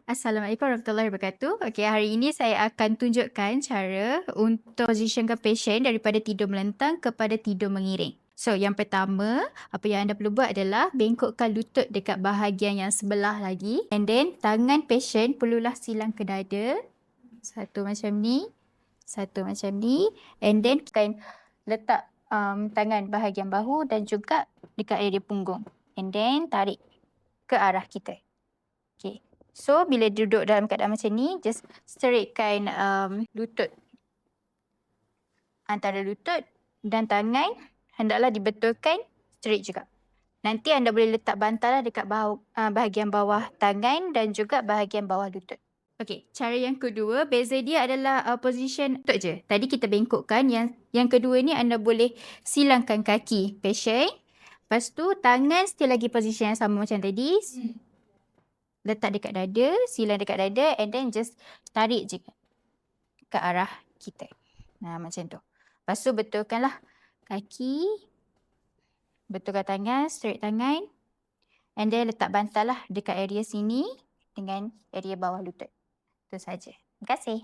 Assalamualaikum warahmatullahi wabarakatuh. Okey, hari ini saya akan tunjukkan cara untuk positionkan pasien daripada tidur melentang kepada tidur mengiring. So, yang pertama, apa yang anda perlu buat adalah bengkokkan lutut dekat bahagian yang sebelah lagi. And then, tangan pasien perlulah silang ke dada. Satu macam ni. Satu macam ni. And then, kita letak tangan bahagian bahu dan juga dekat area punggung. And then, tarik ke arah kita. Okay. So, bila duduk dalam keadaan macam ni, just straightkan lutut. Antara lutut dan tangan, hendaklah dibetulkan straight juga. Nanti anda boleh letak bantal dekat bahagian bawah tangan dan juga bahagian bawah lutut. Okey, cara yang kedua, beza dia adalah position lutut je. Tadi kita bengkokkan. Yang kedua ni anda boleh silangkan kaki pasien. Lepas tu, tangan still lagi position yang sama macam tadi. Letak dekat dada, silang dekat dada and then just tarik je ke arah kita. Nah, macam tu. Lepas tu betulkanlah kaki, betulkan tangan, straight tangan and then letak bantal lah dekat area sini dengan area bawah lutut. Itu saja. Terima kasih.